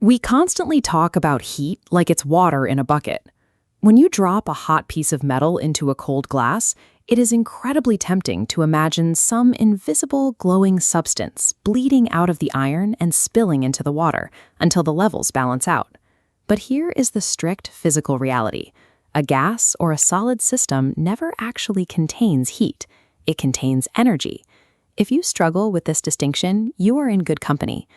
We constantly talk about heat like it's water in a bucket. When you drop a hot piece of metal into a cold glass, it is incredibly tempting to imagine some invisible glowing substance bleeding out of the iron and spilling into the water until the levels balance out. But here is the strict physical reality. A gas or a solid system never actually contains heat. It contains energy. If you struggle with this distinction, you are in good company.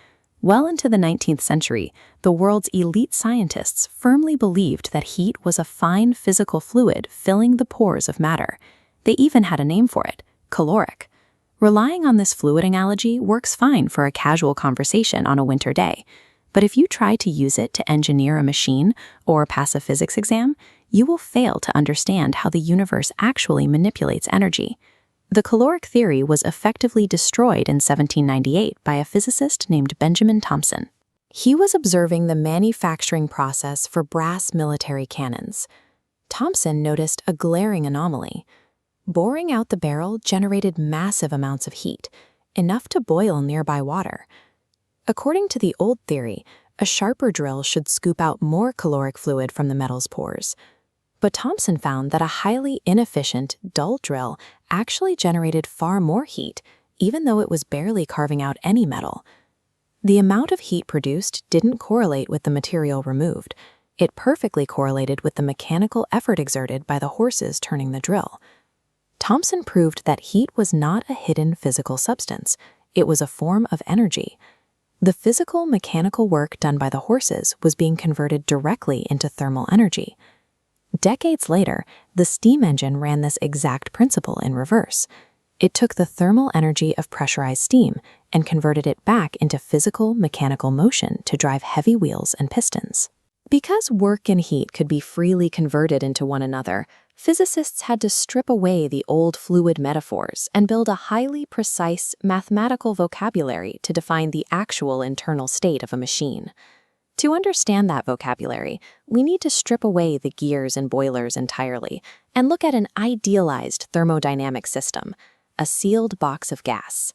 Well into the 19th century, the world's elite scientists firmly believed that heat was a fine physical fluid filling the pores of matter. They even had a name for it, caloric. Relying on this fluid analogy works fine for a casual conversation on a winter day. But if you try to use it to engineer a machine or pass a physics exam, you will fail to understand how the universe actually manipulates energy. The caloric theory was effectively destroyed in 1798 by a physicist named Benjamin Thompson. He was observing the manufacturing process for brass military cannons. Thompson noticed a glaring anomaly. Boring out the barrel generated massive amounts of heat, enough to boil nearby water. According to the old theory, a sharper drill should scoop out more caloric fluid from the metal's pores. But Thompson found that a highly inefficient, dull drill actually generated far more heat, even though it was barely carving out any metal. The amount of heat produced didn't correlate with the material removed. It perfectly correlated with the mechanical effort exerted by the horses turning the drill. Thompson proved that heat was not a hidden physical substance. It was a form of energy. The physical, mechanical work done by the horses was being converted directly into thermal energy. Decades later, the steam engine ran this exact principle in reverse. It took the thermal energy of pressurized steam and converted it back into physical, mechanical motion to drive heavy wheels and pistons. Because work and heat could be freely converted into one another, physicists had to strip away the old fluid metaphors and build a highly precise mathematical vocabulary to define the actual internal state of a machine. To understand that vocabulary, we need to strip away the gears and boilers entirely and look at an idealized thermodynamic system, a sealed box of gas.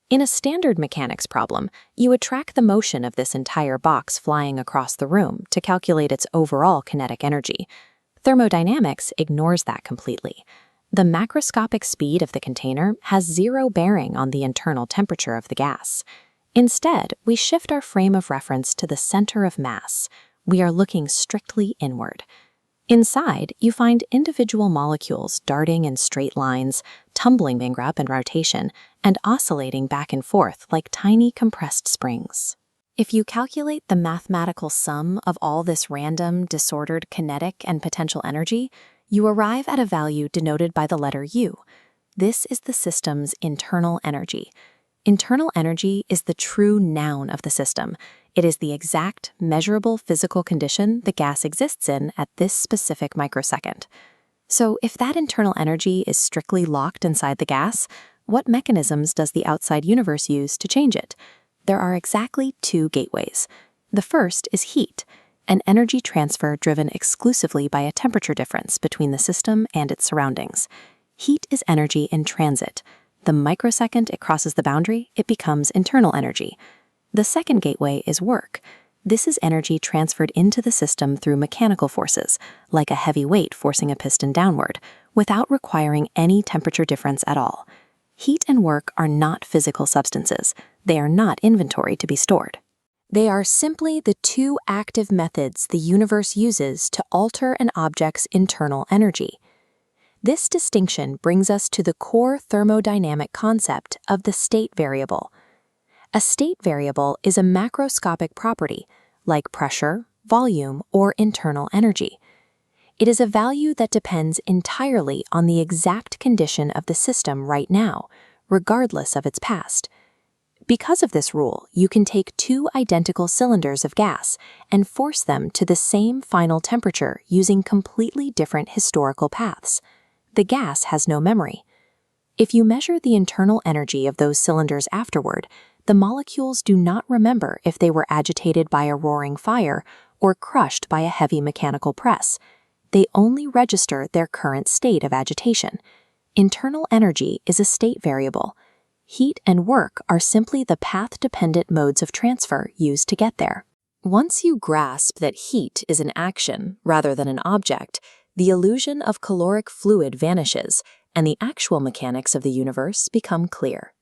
In a standard mechanics problem, you would track the motion of this entire box flying across the room to calculate its overall kinetic energy. Thermodynamics ignores that completely. The macroscopic speed of the container has zero bearing on the internal temperature of the gas. Instead, we shift our frame of reference to the center of mass. We are looking strictly inward. Inside, you find individual molecules darting in straight lines, tumbling in rotation, and oscillating back and forth like tiny compressed springs. If you calculate the mathematical sum of all this random, disordered kinetic and potential energy, you arrive at a value denoted by the letter U. This is the system's internal energy. Internal energy is the true noun of the system. It is the exact, measurable physical condition the gas exists in at this specific microsecond. So if that internal energy is strictly locked inside the gas, what mechanisms does the outside universe use to change it? There are exactly two gateways. The first is heat, an energy transfer driven exclusively by a temperature difference between the system and its surroundings. Heat is energy in transit. The microsecond it crosses the boundary, it becomes internal energy. The second gateway is work. This is energy transferred into the system through mechanical forces, like a heavy weight forcing a piston downward, without requiring any temperature difference at all. Heat and work are not physical substances. They are not inventory to be stored. They are simply the two active methods the universe uses to alter an object's internal energy. This distinction brings us to the core thermodynamic concept of the state variable. A state variable is a macroscopic property, like pressure, volume, or internal energy. It is a value that depends entirely on the exact condition of the system right now, regardless of its past. Because of this rule, you can take two identical cylinders of gas and force them to the same final temperature using completely different historical paths. The gas has no memory. If you measure the internal energy of those cylinders afterward, the molecules do not remember if they were agitated by a roaring fire or crushed by a heavy mechanical press. They only register their current state of agitation. Internal energy is a state variable. Heat and work are simply the path-dependent modes of transfer used to get there. Once you grasp that heat is an action rather than an object, the illusion of caloric fluid vanishes, and the actual mechanics of the universe become clear.